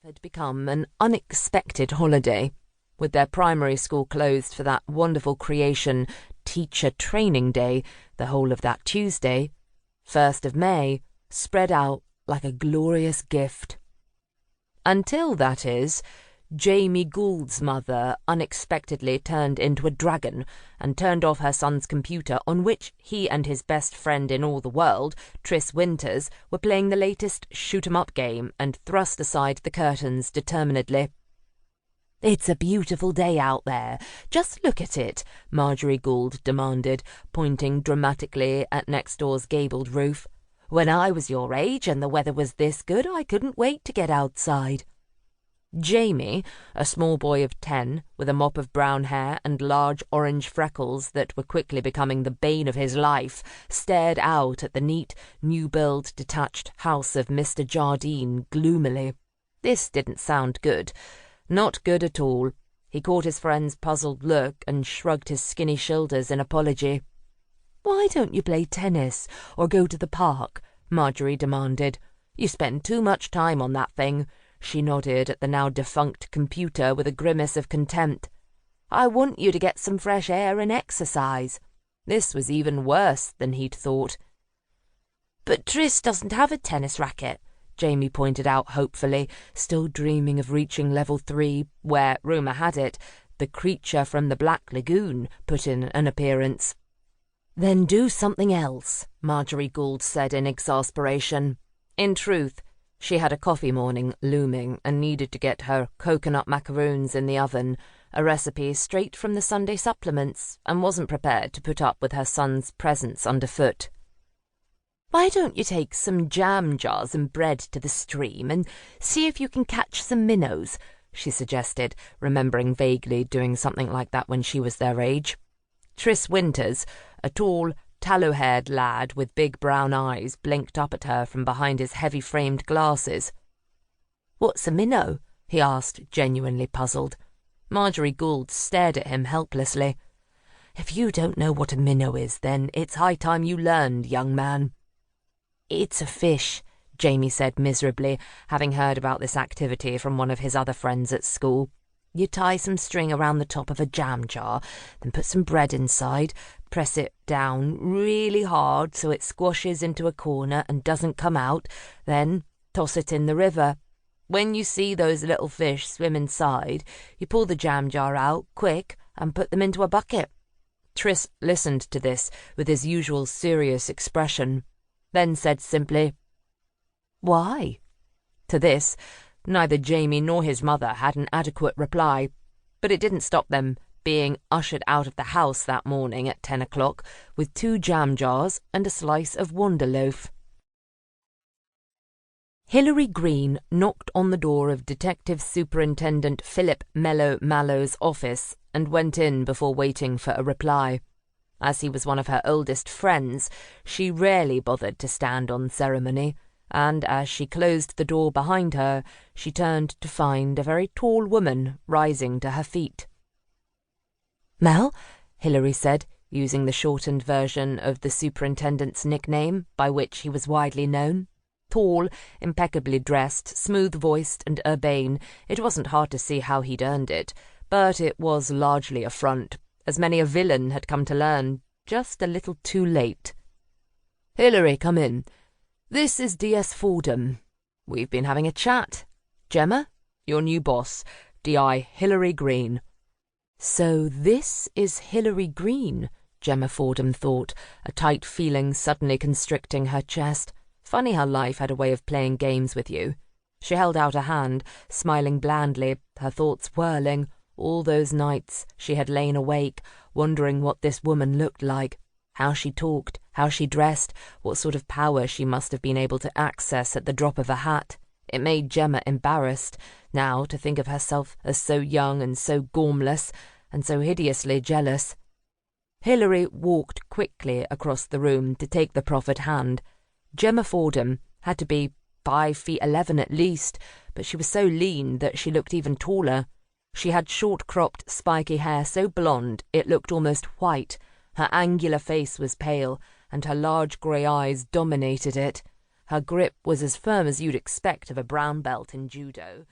had become an unexpected holiday. With their primary school closed for that wonderful creation, Teacher Training Day, the whole of that Tuesday, 1st of May, spread out like a glorious gift. Until, that is, Jamie Gould's mother unexpectedly turned into a dragon and turned off her son's computer, on which he and his best friend in all the world, Tris Winters, were playing the latest shoot-'em-up game, and thrust aside the curtains determinedly. "It's a beautiful day out there. Just look at it," Marjorie Gould demanded, pointing dramatically at next door's gabled roof. "When I was your age and the weather was this good, I couldn't wait to get outside." Jamie, a small boy of 10, with a mop of brown hair and large orange freckles that were quickly becoming the bane of his life, stared out at the neat, new-built, detached house of Mr. Jardine gloomily. This didn't sound good. Not good at all. He caught his friend's puzzled look and shrugged his skinny shoulders in apology. "Why don't you play tennis or go to the park?" Marjorie demanded. "You spend too much time on that thing." She nodded at the now-defunct computer with a grimace of contempt. "I want you to get some fresh air and exercise." This was even worse than he'd thought. "But Tris doesn't have a tennis racket," Jamie pointed out hopefully, still dreaming of reaching level 3, where, rumour had it, the creature from the Black Lagoon put in an appearance. "Then do something else," Marjorie Gould said in exasperation. In truth, she had a coffee morning looming and needed to get her coconut macaroons in the oven, a recipe straight from the Sunday supplements, and wasn't prepared to put up with her son's presence underfoot. "Why don't you take some jam jars and bread to the stream and see if you can catch some minnows?" she suggested, remembering vaguely doing something like that when she was their age. Tris Winters, a tall, tallow-haired lad with big brown eyes, blinked up at her from behind his heavy-framed glasses. "What's a minnow?" he asked, genuinely puzzled. Marjorie Gould stared at him helplessly. "If you don't know what a minnow is, then it's high time you learned, young man." "It's a fish," Jamie said miserably, having heard about this activity from one of his other friends at school. "You tie some string around the top of a jam jar, then put some bread inside, press it down really hard so it squashes into a corner and doesn't come out, then toss it in the river. When you see those little fish swim inside, you pull the jam jar out quick and put them into a bucket." Tris listened to this with his usual serious expression, then said simply, "Why?" To this, neither Jamie nor his mother had an adequate reply, but it didn't stop them being ushered out of the house that morning at 10 o'clock with 2 jam jars and a slice of Wonderloaf. Hillary Greene knocked on the door of Detective Superintendent Philip Mallow's office and went in before waiting for a reply. As he was one of her oldest friends, she rarely bothered to stand on ceremony, and as she closed the door behind her, she turned to find a very tall woman rising to her feet. "Mel," Hillary said, using the shortened version of the superintendent's nickname, by which he was widely known. Tall, impeccably dressed, smooth-voiced and urbane, it wasn't hard to see how he'd earned it, but it was largely a front, as many a villain had come to learn, just a little too late. "Hillary, come in. This is D.S. Fordham. We've been having a chat. Gemma, your new boss, D.I. Hillary Greene." So this is Hillary Greene, Gemma Fordham thought, a tight feeling suddenly constricting her chest. Funny how life had a way of playing games with you. She held out a hand, smiling blandly, her thoughts whirling. All those nights she had lain awake, wondering what this woman looked like, how she talked, how she dressed, what sort of power she must have been able to access at the drop of a hat. It made Gemma embarrassed, now, to think of herself as so young and so gormless, and so hideously jealous. Hillary walked quickly across the room to take the proffered hand. Gemma Fordham had to be 5'11" at least, but she was so lean that she looked even taller. She had short-cropped, spiky hair so blonde it looked almost white. Her angular face was pale, and her large grey eyes dominated it. Her grip was as firm as you'd expect of a brown belt in judo.